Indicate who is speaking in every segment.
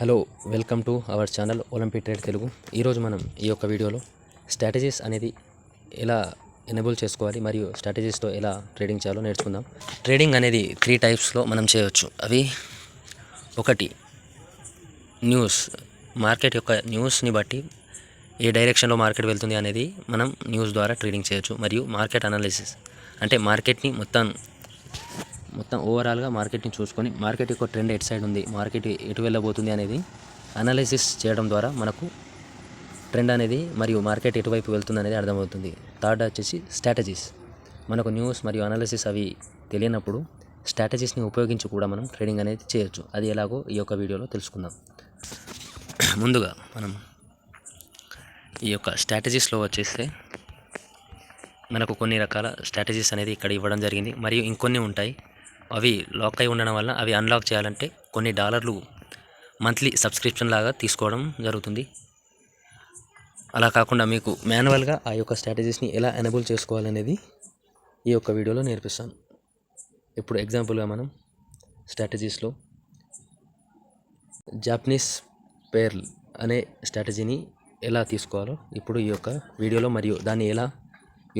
Speaker 1: Hello welcome to our channel Olympic trade Telugu. ఈరోజు మనం ఈ యొక్క వీడియోలో స్ట్రాటజీస్ అనేది ఎలా ఎనేబుల్ చేసుకోవాలి మరియు స్ట్రాటజీస్తో ఎలా ట్రేడింగ్ చేయాలో నేర్చుకుందాం. ట్రేడింగ్ అనేది 3 టైప్స్లో మనం చేయవచ్చు. అవి ఒకటి న్యూస్, మార్కెట్ యొక్క న్యూస్ని బట్టి ఏ డైరెక్షన్లో మార్కెట్ వెళ్తుంది అనేది మనం న్యూస్ ద్వారా ట్రేడింగ్ చేయొచ్చు. మరియు మార్కెట్ అనాలిసిస్ అంటే మార్కెట్ని మొత్తం ఓవరాల్గా మార్కెట్ని చూసుకొని మార్కెట్ యొక్క ట్రెండ్ ఎటు సైడ్ ఉంది, మార్కెట్ ఎటు వెళ్ళబోతుంది అనేది అనాలిసిస్ చేయడం ద్వారా మనకు ట్రెండ్ అనేది మరియు మార్కెట్ ఎటువైపు వెళ్తుంది అనేది అర్థమవుతుంది. థర్డ్ వచ్చేసి స్ట్రాటజీస్. మనకు న్యూస్ మరియు అనాలిసిస్ అవి తెలియనప్పుడు స్ట్రాటజీస్ని ఉపయోగించి కూడా మనం ట్రేడింగ్ అనేది చేయొచ్చు. అది ఎలాగో ఈ యొక్క వీడియోలో తెలుసుకుందాం. ముందుగా మనం ఈ యొక్క స్ట్రాటజీస్లో వచ్చేస్తే మనకు కొన్ని రకాల స్ట్రాటజీస్ అనేది ఇక్కడ ఇవ్వడం జరిగింది. మరియు ఇంకొన్ని ఉంటాయి, అవి లాక్ అయి ఉండడం వల్ల అవి అన్లాక్ చేయాలంటే కొన్ని డాలర్లు మంత్లీ సబ్స్క్రిప్షన్ లాగా తీసుకోవడం జరుగుతుంది. అలా కాకుండా మీకు మాన్యువల్గా ఆ యొక్క స్ట్రాటజీస్ని ఎలా ఎనేబుల్ చేసుకోవాలనేది ఈ యొక్క వీడియోలో నేర్పిస్తాను. ఇప్పుడు ఎగ్జాంపుల్గా మనం స్ట్రాటజీస్లో జాపనీస్ పేర్ల్ అనే స్ట్రాటజీని ఎలా తీసుకోవాలో ఇప్పుడు ఈ యొక్క వీడియోలో మరియు దాన్ని ఎలా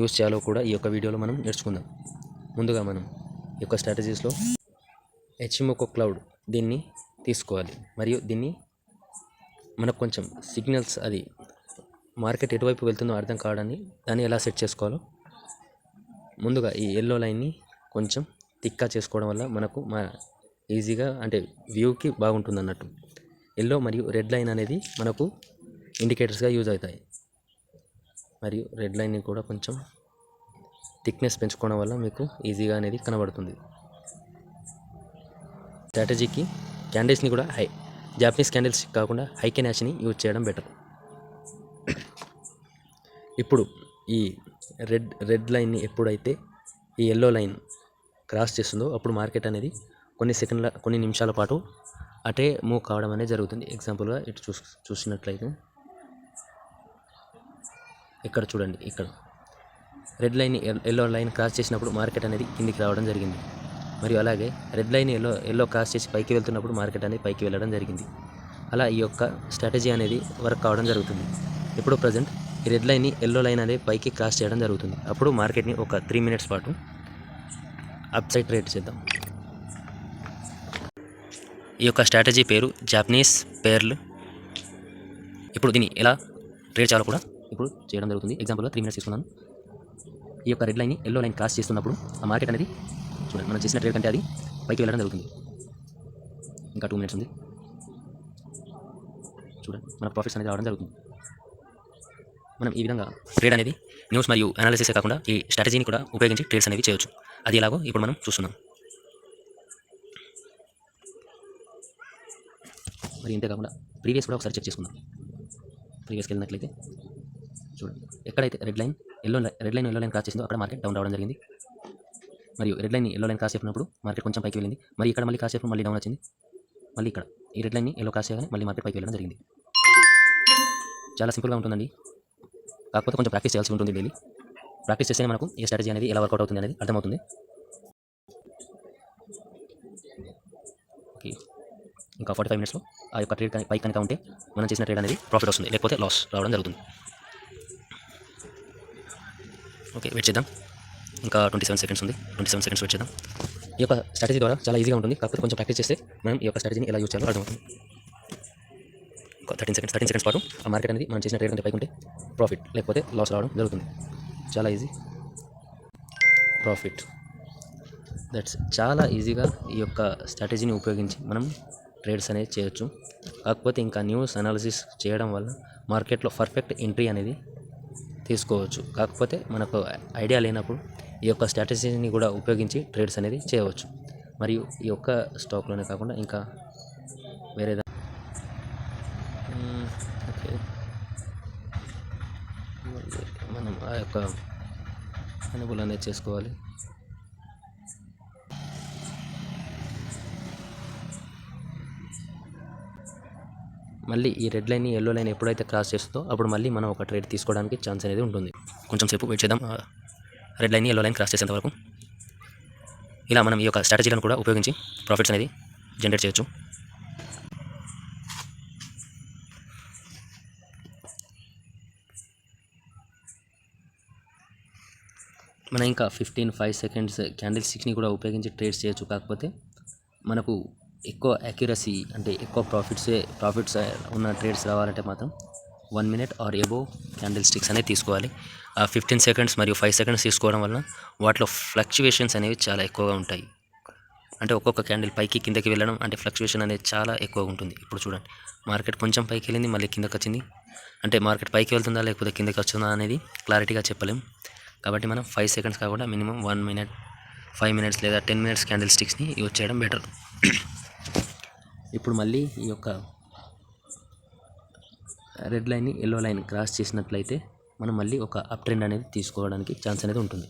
Speaker 1: యూజ్ చేయాలో కూడా ఈ యొక్క వీడియోలో మనం నేర్చుకుందాం. ముందుగా మనం ఈ యొక్క స్ట్రాటజీస్లో ఇచిమోకు క్లౌడ్ దీన్ని తీసుకోవాలి. మరియు దీన్ని మనకు కొంచెం సిగ్నల్స్, అది మార్కెట్ ఎటువైపు వెళ్తుందో అర్థం కావడాన్ని దాన్ని ఎలా సెట్ చేసుకోవాలో ముందుగా ఈ ఎల్లో లైన్ని కొంచెం థిక్గా చేసుకోవడం వల్ల మనకు ఈజీగా అంటే వ్యూకి బాగుంటుంది అన్నట్టు. ఎల్లో మరియు రెడ్ లైన్ అనేది మనకు ఇండికేటర్స్గా యూజ్ అవుతాయి. మరియు రెడ్ లైన్ని కూడా కొంచెం థిక్నెస్ పెంచుకోవడం వల్ల మీకు ఈజీగా అనేది కనబడుతుంది. స్ట్రాటజీకి క్యాండిల్స్ని కూడా జాపనీస్ క్యాండిల్స్ కాకుండా హైకెనాష్ని యూజ్ చేయడం బెటర్. ఇప్పుడు ఈ రెడ్ లైన్ని ఎప్పుడైతే ఈ ఎల్లో లైన్ క్రాస్ చేస్తుందో అప్పుడు మార్కెట్ అనేది కొన్ని నిమిషాల పాటు అటే మూవ్ కావడం అనేది జరుగుతుంది. ఎగ్జాంపుల్గా ఇటు చూసినట్లయితే ఇక్కడ చూడండి, ఇక్కడ red line yellow line cross చేసినప్పుడు మార్కెట్ అనేది కిందికి రావడం జరిగింది. మరియు అలాగే రెడ్ లైన్ ఎల్లో క్రాస్ చేసి పైకి వెళ్తున్నప్పుడు మార్కెట్ అనేది పైకి వెళ్ళడం జరిగింది. అలా ఈ యొక్క స్ట్రాటజీ అనేది వర్క్ కావడం జరుగుతుంది. ఇప్పుడు ప్రజెంట్ ఈ రెడ్ లైన్ని ఎల్లో లైన్ అనేది పైకి క్రాస్ చేయడం జరుగుతుంది. అప్పుడు మార్కెట్ని ఒక 3 మినిట్స్ పాటు అప్ సైడ్ ట్రేడ్ చేద్దాం. ఈ యొక్క స్ట్రాటజీ పేరు జాపనీస్ పేర్ల్. ఇప్పుడు దీన్ని ఎలా ట్రేడ్ చేయాలో కూడా ఇప్పుడు చేయడం జరుగుతుంది. ఎగ్జాంపుల్గా 3 మినిట్స్ తీసుకున్నాను. ఈ యొక్క రెడ్ లైన్ని ఎల్లో లైన్ క్రాస్ చేస్తున్నప్పుడు ఆ మార్కెట్ అనేది చూడండి, మనం చేసిన ట్రేడ్ కంటే అది పైకి వెళ్ళడం జరుగుతుంది. ఇంకా 2 మినిట్స్ ఉంది. చూడండి, మన ప్రాఫిట్స్ అనేది రావడం జరుగుతుంది. మనం ఈ విధంగా ట్రేడ్ అనేది న్యూస్ మరియు అనాలిసిసే కాకుండా ఈ స్ట్రాటజీని కూడా ఉపయోగించి ట్రేడ్స్ అనేవి చేయొచ్చు. అది ఎలాగో ఇప్పుడు మనం చూస్తున్నాం. మరి ఇంతే కాకుండా ప్రీవియస్ కూడా ఒకసారి చెక్ చేసుకుందాం. ప్రీవియస్కి వెళ్ళినట్లయితే చూడండి, ఎక్కడైతే red line yellow line cross చేసిందో అక్కడ మార్కెట్ డౌన్ రావడం జరిగింది. మరియు red line yellow line cross చేసినప్పుడు మార్కెట్ కొంచెం పైకి వెళ్ళింది. మరి ఇక్కడ మళ్ళీ క్రాస్ చేసినప్పుడు మళ్ళీ డౌన్ వచ్చింది. మళ్ళీ ఇక్కడ ఈ రెడ్ లైన్ని ఎల్లో క్రాస్ చేయగానే మళ్ళీ మార్కెట్ పైకి వెళ్ళడం జరిగింది. చాలా సింపుల్గా ఉంటుందండి, కాకపోతే కొంచెం ప్రాక్టీస్ చేయాల్సి ఉంటుంది. డైలీ ప్రాక్టీస్ చేస్తేనే మనకు ఏ స్ట్రాటజీ అనేది ఎలా వర్కౌట్ అవుతుంది అనేది అర్థమవుతుంది. ఓకే, ఇంకా 45 మినిట్స్లో ఆ యొక్క ట్రేడ్ పైకి కనుక ఉంటే మనం చేసిన ట్రేడ్ అనేది ప్రాఫిట్ వస్తుంది, లేకపోతే లాస్ రావడం జరుగుతుంది. ఓకే, వెయిట్ చేద్దాం. ఇంకా 27 సెకండ్స్ ఉంది. 27 సెకండ్స్ వెయిట్ చేద్దాం. ఈ యొక్క స్ట్రాటజీ ద్వారా చాలా ఈజీగా ఉంటుంది, కాకపోతే కొంచెం ప్రాక్టీస్ చేస్తే మనం ఈ యొక్క స్ట్రాటజీని ఎలా యూజ్ చేయాలో అర్థమవుతుంది. ఇంకా 13 సెకండ్స్ పాటు ఆ మార్కెట్ అనేది మనం చేసిన ట్రేడ్ కంటే పైకి ఉంటే ప్రాఫిట్, లేకపోతే లాస్ రావడం జరుగుతుంది. చాలా ఈజీ ప్రాఫిట్. చాలా ఈజీగా ఈ యొక్క స్ట్రాటజీని ఉపయోగించి మనం ట్రేడ్స్ అనేది చేయొచ్చు. కాకపోతే ఇంకా న్యూస్ అనాలిసిస్ చేయడం వల్ల మార్కెట్లో పర్ఫెక్ట్ ఎంట్రీ అనేది తీసుకోవచ్చు. కాకపోతే మనకు ఐడియా లేనప్పుడు ఈ యొక్క స్ట్రాటజీని కూడా ఉపయోగించి ట్రేడ్స్ అనేది చేయవచ్చు. మరియు ఈ యొక్క స్టాక్లోనే కాకుండా ఇంకా వేరే ఓకే, మనం ఆ యొక్క ఎనేబుల్ అనేది చేసుకోవాలి. మళ్ళీ ఈ రెడ్ లైన్ ఎల్లో లైన్ ఎప్పుడైతే క్రాస్ చేస్తుందో అప్పుడు మళ్ళీ మనం ఒక ట్రేడ్ తీసుకోవడానికి ఛాన్స్ అనేది ఉంటుంది. కొంచెం సేపు వెయిట్ చేద్దాం red line yellow line cross చేసేంత వరకు. ఇలా మనం ఈ యొక్క స్ట్రాటజీలను కూడా ఉపయోగించి ప్రాఫిట్స్ అనేది జనరేట్ చేయొచ్చు. మనం ఇంకా 5 సెకండ్స్ క్యాండిల్ స్టిక్స్ని కూడా ఉపయోగించి ట్రేడ్స్ చేయొచ్చు. కాకపోతే మనకు ఎక్కువ యాక్యురసీ అంటే ఎక్కువ ప్రాఫిట్స్ ఉన్న ట్రేడ్స్ రావాలంటే మాత్రం 1 minute or above candle sticks అనేది తీసుకోవాలి. ఆ 15 సెకండ్స్ మరియు 5 సెకండ్స్ తీసుకోవడం వలన వాటిలో ఫ్లక్చువేషన్స్ అనేవి చాలా ఎక్కువగా ఉంటాయి. అంటే ఒక్కొక్క క్యాండిల్ పైకి కిందకి వెళ్ళడం అంటే ఫ్లక్చువేషన్ అనేది చాలా ఎక్కువగా ఉంటుంది. ఇప్పుడు చూడండి, మార్కెట్ కొంచెం పైకి వెళ్ళింది, మళ్ళీ కిందకి వచ్చింది. అంటే మార్కెట్ పైకి వెళ్తుందా లేకపోతే కిందకి వస్తుందా అనేది క్లారిటీగా చెప్పలేం. కాబట్టి మనం 5 సెకండ్స్ కాకుండా మినిమం 1 మినిట్, 5 మినిట్స్ లేదా 10 మినిట్స్ క్యాండిల్ స్టిక్స్ని యూజ్ చేయడం బెటర్. ఇప్పుడు మళ్ళీ ఈ యొక్క రెడ్ లైన్ని ఎల్లో లైన్ క్రాస్ చేసినట్లయితే మనం మళ్ళీ ఒక అప్ ట్రెండ్ అనేది తీసుకోవడానికి ఛాన్స్ అనేది ఉంటుంది.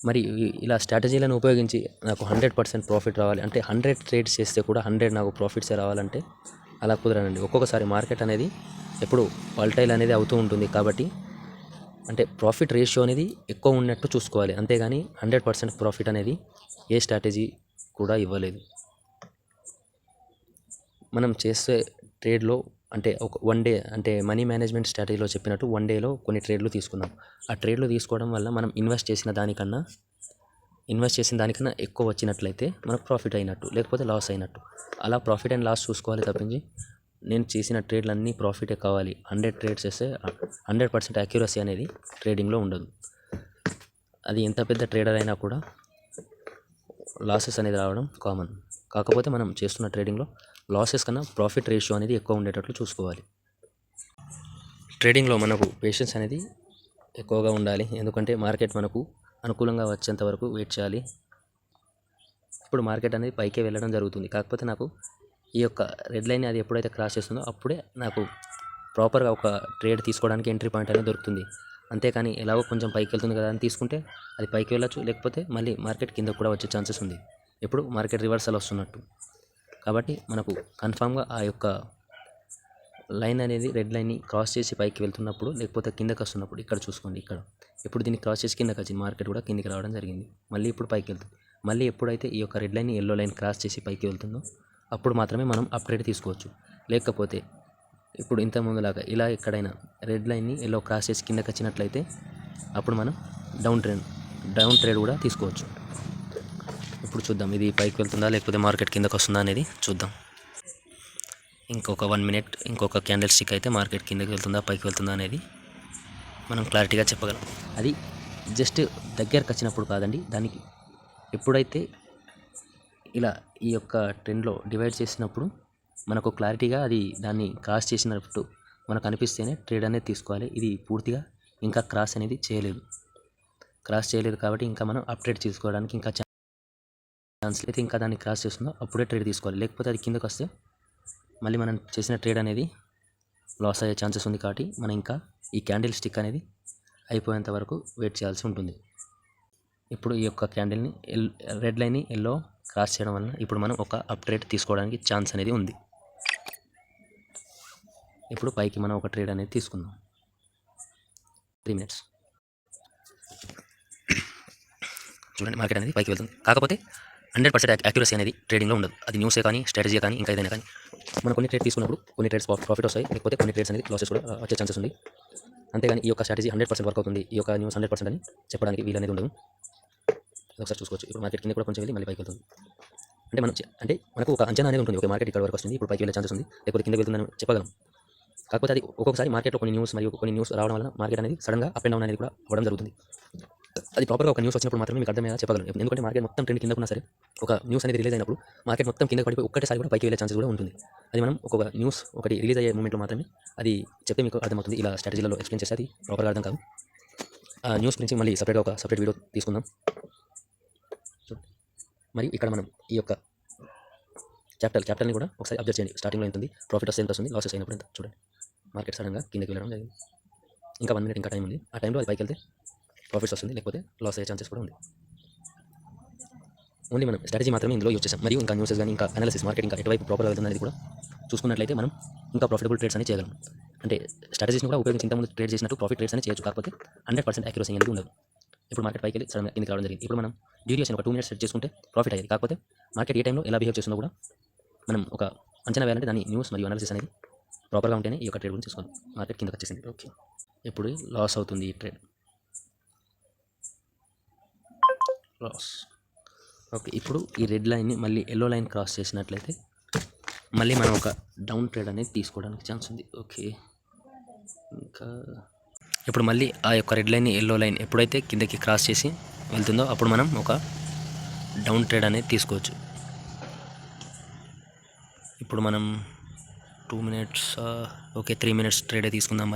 Speaker 1: మరి ఇలా స్ట్రాటజీలను ఉపయోగించి నాకు 100% ప్రాఫిట్ రావాలి అంటే 100 ట్రేడ్స్ చేస్తే కూడా 100 నాకు ప్రాఫిట్సే రావాలంటే అలా కుదరనండి. ఒక్కొక్కసారి మార్కెట్ అనేది ఎప్పుడు వాలటైల్ అనేది అవుతూ ఉంటుంది. కాబట్టి అంటే ప్రాఫిట్ రేషియో అనేది ఎక్కువ ఉన్నట్టు చూసుకోవాలి. అంతేగాని 100% ప్రాఫిట్ అనేది ఏ స్ట్రాటజీ కూడా ఇవ్వలేదు. మనం చేసే ట్రేడ్లో అంటే ఒక 1 డే అంటే మనీ మేనేజ్మెంట్ స్ట్రాటజీలో చెప్పినట్టు 1 డేలో కొన్ని ట్రేడ్లు తీసుకున్నాం. ఆ ట్రేడ్లు తీసుకోవడం వల్ల మనం ఇన్వెస్ట్ చేసిన దానికన్నా ఎక్కువ వచ్చినట్లయితే మనకు ప్రాఫిట్ అయినట్టు, లేకపోతే లాస్ అయినట్టు. అలా ప్రాఫిట్ అండ్ లాస్ చూసుకోవాలి తప్పించి నేను చేసిన ట్రేడ్లన్నీ ప్రాఫిటే కావాలి 100 ట్రేడ్స్ చేస్తే 100% యాక్యురసీ అనేది ట్రేడింగ్లో ఉండదు. అది ఎంత పెద్ద ట్రేడర్ అయినా కూడా లాసెస్ అనేది రావడం కామన్. కాకపోతే మనం చేస్తున్న ట్రేడింగ్లో లాసెస్ కన్నా ప్రాఫిట్ రేషియో అనేది ఎక్కువ ఉండేటట్లు చూసుకోవాలి. ట్రేడింగ్లో మనకు పేషెన్స్ అనేది ఎక్కువగా ఉండాలి. ఎందుకంటే మార్కెట్ మనకు అనుకూలంగా వచ్చేంత వరకు వెయిట్ చేయాలి. ఇప్పుడు మార్కెట్ అనేది పైకే వెళ్ళడం జరుగుతుంది. కాకపోతే నాకు ఈ యొక్క రెడ్ లైన్ అది ఎప్పుడైతే క్రాస్ చేస్తుందో అప్పుడే నాకు ప్రాపర్గా ఒక ట్రేడ్ తీసుకోవడానికి ఎంట్రీ పాయింట్ అనేది దొరుకుతుంది. అంతేకాని ఎలాగో కొంచెం పైకి వెళ్తుంది కదా అని తీసుకుంటే అది పైకి వెళ్ళచ్చు, లేకపోతే మళ్ళీ మార్కెట్ కింద కూడా వచ్చే ఛాన్సెస్ ఉంది. ఎప్పుడు మార్కెట్ రివర్సల్ వస్తున్నట్టు. కాబట్టి మనకు కన్ఫామ్గా ఆ యొక్క లైన్ అనేది రెడ్ లైన్ని క్రాస్ చేసి పైకి వెళ్తున్నప్పుడు, లేకపోతే కిందకి వస్తున్నప్పుడు ఇక్కడ చూసుకోండి. ఇక్కడ ఎప్పుడు దీన్ని క్రాస్ చేసి కిందకి వచ్చింది, మార్కెట్ కూడా కిందికి రావడం జరిగింది. మళ్ళీ ఇప్పుడు పైకి వెళ్తుంది. మళ్ళీ ఎప్పుడైతే ఈ యొక్క red line yellow line cross చేసి పైకి వెళ్తుందో అప్పుడు మాత్రమే మనం అప్ ట్రేడ్ తీసుకోవచ్చు. లేకపోతే ఇప్పుడు ఇంత ముందులాగా ఇలా ఎక్కడైనా రెడ్ లైన్ని ఎల్లో క్రాస్ చేసి కిందకి వచ్చినట్లయితే అప్పుడు మనం డౌన్ ట్రేడ్ కూడా తీసుకోవచ్చు. ఇప్పుడు చూద్దాం ఇది పైకి వెళ్తుందా లేకపోతే మార్కెట్ కిందకి వస్తుందా అనేది చూద్దాం. ఇంకొక 1 మినిట్, ఇంకొక క్యాండిల్ స్టిక్ అయితే మార్కెట్ కిందకి వెళ్తుందా పైకి వెళ్తుందా అనేది మనం క్లారిటీగా చెప్పగలం. అది జస్ట్ దగ్గరకు వచ్చినప్పుడు కాదండి, దానికి ఎప్పుడైతే ఇలా ఈ యొక్క ట్రెండ్లో డివైడ్ చేసినప్పుడు మనకు క్లారిటీగా అది దాన్ని క్రాస్ చేసినట్టు మనకు అనిపిస్తేనే ట్రేడ్ అనేది తీసుకోవాలి. ఇది పూర్తిగా ఇంకా క్రాస్ అనేది చేయలేదు కాబట్టి ఇంకా మనం అప్ ట్రేడ్ తీసుకోవడానికి ఇంకా ఛాన్స్ అయితే ఇంకా దాన్ని క్రాస్ చేస్తుందో అప్పుడే ట్రేడ్ తీసుకోవాలి. లేకపోతే అది కిందకు వస్తే మళ్ళీ మనం చేసిన ట్రేడ్ అనేది లాస్ అయ్యే ఛాన్సెస్ ఉంది. కాబట్టి మనం ఇంకా ఈ క్యాండిల్ స్టిక్ అనేది అయిపోయేంత వరకు వెయిట్ చేయాల్సి ఉంటుంది. ఇప్పుడు ఈ యొక్క క్యాండిల్ని రెడ్ లైన్ని ఎల్లో క్రాస్ చేయడం వలన ఇప్పుడు మనం ఒక అప్ ట్రేడ్ తీసుకోవడానికి ఛాన్స్ అనేది ఉంది. ఇప్పుడు పైకి మనం ఒక ట్రేడ్ అనేది తీసుకుందాం. 3 మినిట్స్ చూడండి, మార్కెట్ అనేది పైకి వెళ్తుంది. కాకపోతే 100% యాక్యురసీ అనేది ట్రేడింగ్లో ఉండదు. అది న్యూసే కానీ స్ట్రాటజీ కానీ ఇంకా ఏదైనా కానీ మనం కొన్ని ట్రేడ్ తీసుకున్నప్పుడు కొన్ని ట్రేడ్స్ ప్రాఫిట్ వస్తాయి, లేకపోతే కొన్ని ట్రేడ్స్ అనేది లాసెస్ కూడా వచ్చే ఛాన్సెస్ ఉంది. అంతేగాని ఈ యొక్క స్ట్రాటజీ 100% వర్క్ అవుతుంది, ఈ యొక్క న్యూస్ 100% అని చెప్పడానికి వీలు అనేది ఉండదు. ఒకసారి చూసుకోవచ్చు. ఇప్పుడు మార్కెట్ కింద కూడా కొంచెం వెళ్ళి మళ్ళీ పైకి వెళ్తుంది. అంటే మనకు ఒక అంచనా అనేది ఉంటుంది. ఒక మార్కెట్ ఇక్కడ వరకు వస్తుంది, ఇప్పుడు పైకి వెళ్ళే ఛాన్సెస్ ఉంది, లేకపోతే కిందకి వెళ్తుందని చెప్పగలం. కాకపోతే అది ఒక్కొక్కసారి మార్కెట్లో కొన్ని న్యూస్ రావడం వల్ల మార్కెట్ అనేది సడన్గా అప్ అండ్ డౌన్ అనేది కూడా అవ్వడం జరుగుతుంది. అది ప్రాపర్గా ఒక న్యూస్ వచ్చినప్పుడు మాత్రమే మీకు అర్థమయ్యేలా చెప్పగలను. ఎందుకంటే మార్కెట్ మొత్తం ట్రెండ్ కిందకున్నా సరే ఒక న్యూస్ అనేది రిలీజ్ అయినప్పుడు మార్కెట్ మొత్తం కిందకి పడిపోయి ఒక్కటేసారి కూడా పైకి వెళ్ళే ఛాన్సెస్ కూడా ఉంటుంది. అది మనం ఒక న్యూస్ ఒకటి రిలీజ్ అయ్యే మూమెంట్లో మాత్రమే అది చెప్తే మీకు అర్థమవుతుంది. ఇలా స్ట్రాటజీలలో ఎక్స్ప్లెయిన్ చేస్తే అది ప్రాపర్గా అర్థం కాదు. ఆ న్యూస్ గురించి మళ్ళీ సపరేట్ వీడియో తీసుకుందాం. మరియు ఇక్కడ మనం ఈ యొక్క క్యాపిటల్ని కూడా ఒకసారి అబ్జర్వ్ చేయండి. స్టార్టింగ్లో ఎంత ఉంది, ప్రాఫిట్ వస్తే ఎంత వస్తుంది, లాసెస్ అయినప్పుడు ఎంత. చూడండి, మార్కెట్ సడన్గా కిందకి వెళ్ళడం జరిగింది. ఇంకా 1 మినిట్ ఇంకా టైం ఉంది. ఆ టైంలో అది పైకి వెళ్తే ప్రాఫిట్స్ వస్తుంది, లేకపోతే లాస్ అయ్యే ఛాన్సెస్ కూడా ఉంది. ఓన్లీ మనం స్ట్రాటజీ మాత్రమే ఇందులో యూజ్ చేసాం. మరియు ఇంకా న్యూసెస్ కానీ ఇంకా అనాలిసిస్ మార్కెట్ ఇంకా ఎటువైపు ప్రాపర్గా వెళ్తుంది అనేది కూడా చూసుకున్నట్లయితే మనం ఇంకా ప్రాఫిటబుల్ ట్రేడ్స్ అని చేయగలం. అంటే స్ట్రాటజీస్ని కూడా ఉపయోగించి ఇంతకుముందు ట్రేడ్ చేసినట్టు ప్రాఫిట్ ట్రేడ్స్ అని చేయొచ్చు. కాకపోతే 100% యాక్యురసీ అనేది ఉండదు. ఇప్పుడు మార్కెట్ పైకి వెళ్ళి సడన్గా కిందకి రావడం జరిగింది. ఇప్పుడు మనం డ్యూరేషన్ ఒక 2 మినిట్స్ సెట్ చేసుకుంటే ప్రాఫిట్ అయ్యేది. కాకపోతే మార్కెట్ ఏ టైంలో ఎలా బిహేవ్ చేస్తుందో కూడా మనం ఒక అంచనా వేయాలంటే దాని న్యూస్ మరియు అనాలిసిస్ అనేది ప్రాపర్గా ఉంటేనే ఈ యొక్క ట్రేడ్ గురించి చూసుకోవాలి. మార్కెట్ కిందకి వచ్చేసింది. ఓకే, ఇప్పుడు లాస్ అవుతుంది ఈ ట్రేడ్. లాస్. ఓకే, ఇప్పుడు ఈ రెడ్ లైన్ని మళ్ళీ ఎల్లో లైన్ క్రాస్ చేసినట్లయితే మళ్ళీ మనం ఒక డౌన్ ట్రేడ్ అనేది తీసుకోవడానికి ఛాన్స్ ఉంది. ఓకే, ఇంకా ఇప్పుడు మళ్ళీ ఆ యొక్క రెడ్ లైన్ ఎల్లో లైన్ ఎప్పుడైతే కిందకి క్రాస్ చేసి వెళ్తుందో అప్పుడు మనం ఒక డౌన్ ట్రేడ్ అనేది తీసుకోవచ్చు. ఇప్పుడు మనం 2 మినిట్స్ ఓకే 3 మినిట్స్ ట్రేడే తీసుకుందాం.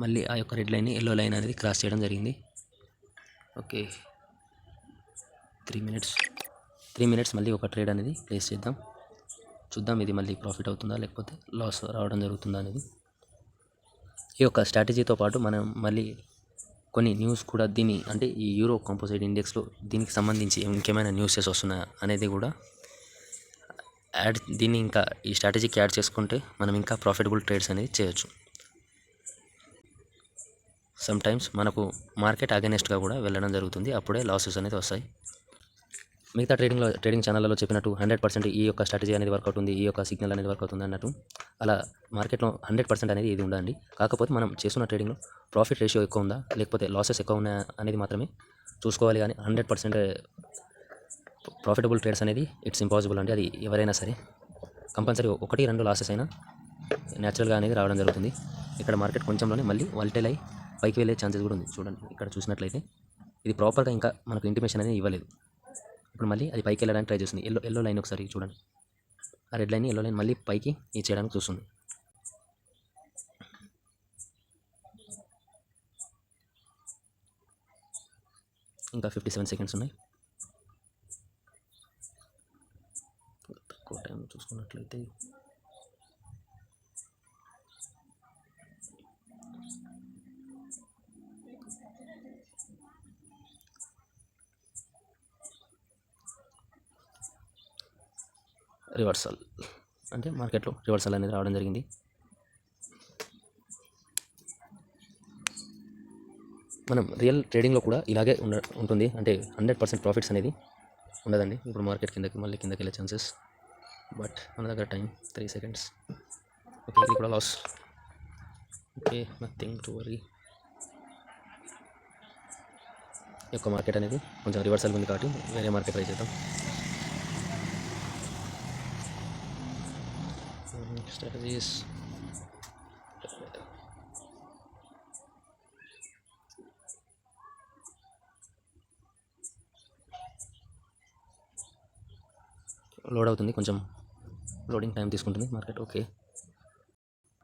Speaker 1: మళ్ళీ ఆ యొక్క రెడ్ లైన్ ఎల్లో లైన్ అనేది క్రాస్ చేయడం జరిగింది. ఓకే, 3 మినిట్స్ మళ్ళీ ఒక ట్రేడ్ అనేది ప్లేస్ చేద్దాం. చూద్దాం ఇది మళ్ళీ ప్రాఫిట్ అవుతుందా లేకపోతే లాస్ రావడం జరుగుతుందా అనేది. ఈ యొక్క స్ట్రాటజీతో పాటు మనం మళ్ళీ కొన్ని న్యూస్ కూడా దీని అంటే ఈ యూరో కాంపోజిట్ ఇండెక్స్లో దీనికి సంబంధించి ఇంకేమైనా న్యూసెస్ వస్తున్నాయా అనేది కూడా దీన్ని ఇంకా ఈ స్ట్రాటజీకి యాడ్ చేసుకుంటే మనం ఇంకా ప్రాఫిటబుల్ ట్రేడ్స్ అనేది చేయొచ్చు. సమ్టైమ్స్ మనకు మార్కెట్ అగెనెస్ట్గా కూడా వెళ్ళడం జరుగుతుంది, అప్పుడే లాసెస్ అనేది వస్తాయి. మిగతా ట్రేడింగ్ ఛానళ్ళలో చెప్పినట్టు 100% ఈ యొక్క స్ట్రాటజీ అనేది వర్కౌట్ ఉంది, ఈ యొక్క సిగ్నల్ అనేది వర్కౌట్ ఉంది అన్నట్టు అలా మార్కెట్లో 100% అనేది ఇది ఉండదండి. కాకపోతే మనం చేస్తున్న ట్రేడింగ్లో ప్రాఫిట్ రేషియో ఎక్కువ ఉందా లేకపోతే లాసెస్ ఎక్కువ ఉన్నాయా అనేది మాత్రమే చూసుకోవాలి. కానీ 100% ప్రాఫిటబుల్ ట్రేడ్స్ అనేది ఇట్స్ ఇంపాసిబుల్ అండి. అది ఎవరైనా సరే కంపల్సరీ 1-2 లాసెస్ అయినా న్యాచురల్గా అనేది రావడం జరుగుతుంది. ఇక్కడ మార్కెట్ కొంచెంలోనే మళ్ళీ వాల్టైల్ అయి పైకి వెళ్ళే ఛాన్సెస్ కూడా ఉంది. చూడండి ఇక్కడ చూసినట్లయితే ఇది ప్రాపర్గా ఇంకా మనకు ఇంటిమేషన్ అనేది ఇవ్వలేదు. ఇప్పుడు మళ్ళీ అది పైకి వెళ్ళడానికి ట్రై చేస్తుంది. ఎల్లో లైన్ ఒకసారి చూడండి, ఆ రెడ్ లైన్ ఎల్లో లైన్ మళ్ళీ పైకి చేయడానికి చూస్తుంది. ఇంకా 57 సెకండ్స్ ఉన్నాయి. తక్కువ టైం చూసుకున్నట్లయితే రివర్సల్ అంటే మార్కెట్లో రివర్సల్ అనేది రావడం జరిగింది. మనం రియల్ ట్రేడింగ్లో కూడా ఇలాగే ఉంటుంది. అంటే 100% ప్రాఫిట్స్ అనేది ఉండదండి. ఇప్పుడు మార్కెట్ మళ్ళీ కిందకి వెళ్ళే ఛాన్సెస్, బట్ మన దగ్గర టైం 3 సెకండ్స్. ఓకే, ఇది కూడా loss. Okay, nothing to worry. ఈ యొక్క మార్కెట్ అనేది కొంచెం రివర్సల్ ఉంది కాబట్టి వేరే మార్కెట్ ట్రై చేద్దాం. స్ట్రాటజీస్ లోడ్ అవుతుంది, కొంచెం లోడింగ్ టైం తీసుకుంటుంది మార్కెట్. ఓకే,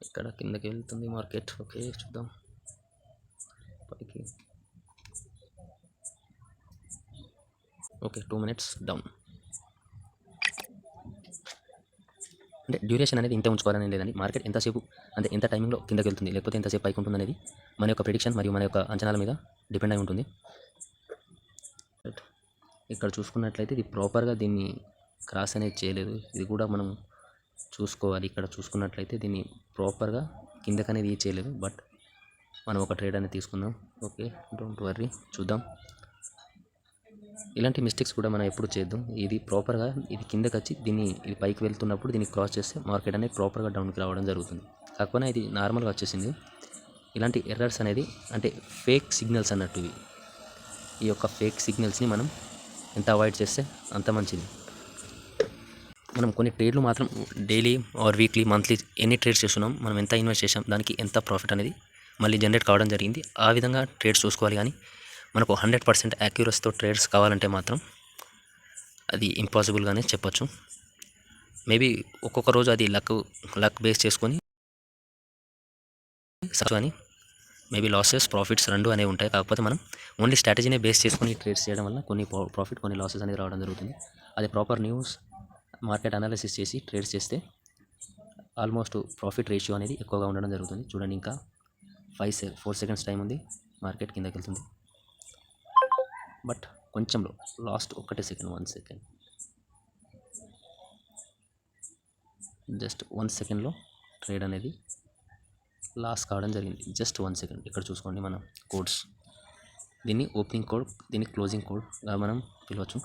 Speaker 1: ఇక్కడ కిందకి వెళ్తుంది మార్కెట్. ఓకే, చూద్దాం పైకి. Okay, 2 minutes down. అంటే డ్యూరేషన్ అనేది ఇంత ఉంచుకోవాలని లేదండి. మార్కెట్ ఎంతసేపు అంటే ఎంత టైమింగ్లో కిందకి వెళ్తుంది లేకపోతే ఎంతసేపు పైకి ఉంటుంది అనేది మన యొక్క ప్రిడిక్షన్ మరియు మన యొక్క అంచనాల మీద డిపెండ్ అయి ఉంటుంది. ఇక్కడ చూసుకున్నట్లయితే ఇది ప్రాపర్గా దీన్ని క్రాస్ అనేది చేయలేదు, ఇది కూడా మనం చూసుకోవాలి. ఇక్కడ చూసుకున్నట్లయితే దీన్ని ప్రాపర్గా కిందకి అనేది చేయలేదు, బట్ మనం ఒక ట్రేడ్ అనేది తీసుకుందాం. ఓకే, డోంట్ వర్రీ, చూద్దాం. ఇలాంటి మిస్టేక్స్ కూడా మనం ఎప్పుడు చేద్దాం. ఇది ప్రాపర్గా ఇది కిందకి వచ్చి ఇది పైకి వెళ్తున్నప్పుడు దీన్ని క్రాస్ చేస్తే మార్కెట్ అనేది ప్రాపర్గా డౌన్కి రావడం జరుగుతుంది. కాకపోతే ఇది నార్మల్గా వచ్చేసింది. ఇలాంటి ఎర్రర్స్ అనేది అంటే ఫేక్ సిగ్నల్స్ అన్నట్టు ఇవి. ఈ యొక్క ఫేక్ సిగ్నల్స్ని మనం ఎంత అవాయిడ్ చేస్తే అంత మంచిది. మనం కొన్ని ట్రేడ్లు మాత్రం డైలీ ఆర్ వీక్లీ మంత్లీ ఎన్ని ట్రేడ్స్ చేస్తున్నాం, మనం ఎంత ఇన్వెస్ట్ చేసాం, దానికి ఎంత ప్రాఫిట్ అనేది మళ్ళీ జనరేట్ కావడం జరిగింది. ఆ విధంగా ట్రేడ్స్ చూసుకోవాలి. కానీ మనకు 100% యాక్యురసీతో ట్రేడ్స్ కావాలంటే మాత్రం అది ఇంపాసిబుల్గానే చెప్పొచ్చు. మేబీ ఒక్కొక్క రోజు అది లక్ బేస్ చేసుకొని కానీ మేబీ లాసెస్ ప్రాఫిట్స్ రెండు అనేవి ఉంటాయి. కాకపోతే మనం ఓన్లీ స్ట్రాటజీనే బేస్ చేసుకొని ట్రేడ్స్ చేయడం వల్ల కొన్ని ప్రాఫిట్ కొన్ని లాసెస్ అనేది రావడం జరుగుతుంది. అది ప్రాపర్ న్యూస్ మార్కెట్ అనాలిసిస్ చేసి ట్రేడ్స్ చేస్తే ఆల్మోస్ట్ ప్రాఫిట్ రేషియో అనేది ఎక్కువగా ఉండడం జరుగుతుంది. చూడండి, ఇంకా 4 సెకండ్స్ టైం ఉంది, మార్కెట్ కిందకి వెళ్తుంది. బట్ కొంచెంలో లాస్ట్ 1 సెకండ్ 1 సెకండ్ జస్ట్ 1 సెకండ్లో ట్రేడ్ అనేది లాస్ కావడం జరిగింది. Just 1 second. ఇక్కడ చూసుకోండి, మనం కోడ్స్ దీన్ని ఓపెనింగ్ కోడ్, దీన్ని క్లోజింగ్ కోడ్గా మనం పిలవచ్చు.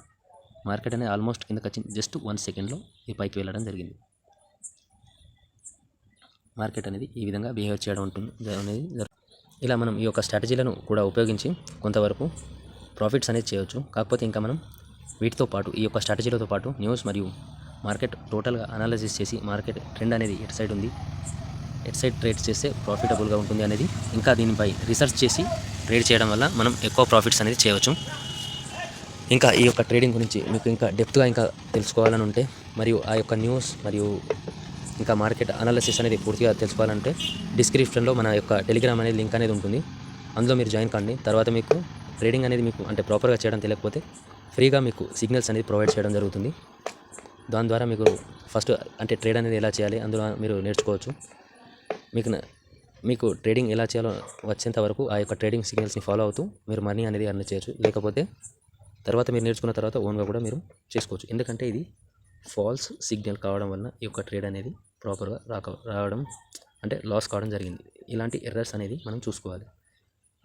Speaker 1: మార్కెట్ అనేది ఆల్మోస్ట్ కిందకి వచ్చింది. జస్ట్ 1 సెకండ్లో ఈ పైకి వెళ్ళడం జరిగింది. మార్కెట్ అనేది ఈ విధంగా బిహేవ్ చేయడం ఉంటుంది అనేది. ఇలా మనం ఈ యొక్క స్ట్రాటజీలను కూడా ఉపయోగించి కొంతవరకు ప్రాఫిట్స్ అనేది చేయొచ్చు. కాకపోతే ఇంకా మనం వీటితో పాటు ఈ యొక్క స్ట్రాటజీలతో పాటు న్యూస్ మరియు మార్కెట్ టోటల్గా అనాలిసిస్ చేసి మార్కెట్ ట్రెండ్ అనేది ఎటు సైడ్ ఉంది, ఎటు సైడ్ ట్రేడ్ చేస్తే ప్రాఫిటబుల్గా ఉంటుంది అనేది ఇంకా దీనిపై రీసెర్చ్ చేసి ట్రేడ్ చేయడం వల్ల మనం ఎక్కువ ప్రాఫిట్స్ అనేది చేయవచ్చు. ఇంకా ఈ యొక్క ట్రేడింగ్ గురించి మీకు ఇంకా డెప్త్గా ఇంకా తెలుసుకోవాలని ఉంటే మరియు ఆ యొక్క న్యూస్ మరియు ఇంకా మార్కెట్ అనాలిసిస్ అనేది పూర్తిగా తెలుసుకోవాలంటే డిస్క్రిప్షన్లో మన యొక్క టెలిగ్రామ్ అనేది లింక్ అనేది ఉంటుంది. అందులో మీరు జాయిన్ కండి. తర్వాత మీకు ట్రేడింగ్ అనేది మీకు అంటే ప్రాపర్గా చేయడం తెలియకపోతే ఫ్రీగా మీకు సిగ్నల్స్ అనేది ప్రొవైడ్ చేయడం జరుగుతుంది. దాని ద్వారా మీకు ఫస్ట్ అంటే ట్రేడ్ అనేది ఎలా చేయాలి అందులో మీరు నేర్చుకోవచ్చు. మీకు ట్రేడింగ్ ఎలా చేయాలో వచ్చేంత వరకు ఆ యొక్క ట్రేడింగ్ సిగ్నల్స్ని ఫాలో అవుతూ మీరు మనీ అనేది అర్న్ చేయొచ్చు. లేకపోతే తర్వాత మీరు నేర్చుకున్న తర్వాత ఓన్గా కూడా మీరు చేసుకోవచ్చు. ఎందుకంటే ఇది ఫాల్స్ సిగ్నల్ కావడం వలన ఈ యొక్క ట్రేడ్ అనేది ప్రాపర్గా రావడం అంటే లాస్ కావడం జరిగింది. ఇలాంటి ఎర్రర్స్ అనేది మనం చూసుకోవాలి.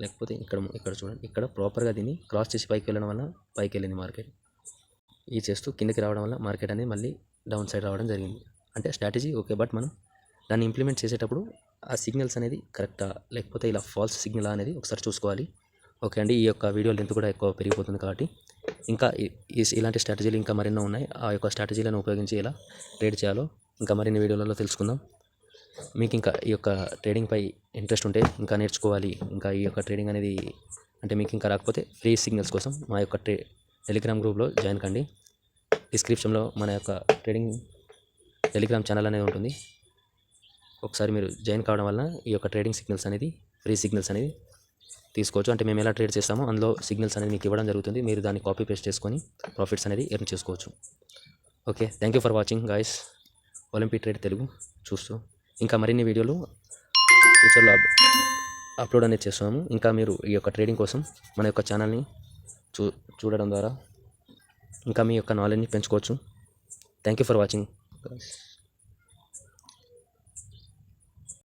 Speaker 1: లేకపోతే ఇక్కడ చూడండి, ఇక్కడ ప్రాపర్గా దీన్ని క్రాస్ చేసి పైకి వెళ్ళడం వల్ల పైకి వెళ్ళింది మార్కెట్. ఈ చేస్తూ కిందకి రావడం వల్ల మార్కెట్ అనేది మళ్ళీ డౌన్ సైడ్ రావడం జరిగింది. అంటే స్ట్రాటజీ ఓకే, బట్ మనం దాన్ని ఇంప్లిమెంట్ చేసేటప్పుడు ఆ సిగ్నల్స్ అనేది కరెక్టా లేకపోతే ఇలా ఫాల్స్ సిగ్నల్ అనేది ఒకసారి చూసుకోవాలి. ఓకే అండి, ఈ యొక్క వీడియో లెంత్ కూడా ఎక్కువ పెరిగిపోతుంది కాబట్టి ఇంకా ఇలాంటి స్ట్రాటజీలు ఇంకా మరెన్నో ఉన్నాయి. ఆ యొక్క స్ట్రాటజీలను ఉపయోగించి ఎలా ట్రేడ్ చేయాలో ఇంకా మరిన్ని వీడియోలలో తెలుసుకుందాం. మీకు ఇంకా ఈ యొక్క ట్రేడింగ్పై ఇంట్రెస్ట్ ఉంటే ఇంకా నేర్చుకోవాలి, ఇంకా ఈ యొక్క ట్రేడింగ్ అనేది అంటే మీకు ఇంకా రాకపోతే ఫ్రీ సిగ్నల్స్ కోసం మా యొక్క టెలిగ్రామ్ గ్రూప్లో జాయిన్ కండి. డిస్క్రిప్షన్లో మన యొక్క టెలిగ్రామ్ ఛానల్ అనేది ఉంటుంది. ఒకసారి మీరు జాయిన్ కావడం వల్ల ఈ యొక్క ట్రేడింగ్ సిగ్నల్స్ అనేది ఫ్రీ సిగ్నల్స్ అనేది తీసుకోవచ్చు. అంటే మేము ఎలా ట్రేడ్ చేస్తామో అందులో సిగ్నల్స్ అనేది మీకు ఇవ్వడం జరుగుతుంది. మీరు దాన్ని కాపీ పేస్ట్ చేసుకొని ప్రాఫిట్స్ అనేది ఎర్న్ చేసుకోవచ్చు. Okay, thank you for watching guys. Olympic trade Telugu చూస్తూ ఇంకా మరిన్ని వీడియోలు ఫ్యూచర్లో అప్లోడ్ అనేది చేస్తున్నాము. ఇంకా మీరు ఈ యొక్క ట్రేడింగ్ కోసం మన యొక్క ఛానల్ని చూడడం ద్వారా ఇంకా మీ యొక్క నాలెడ్జ్ని పెంచుకోవచ్చు. Thank you for watching.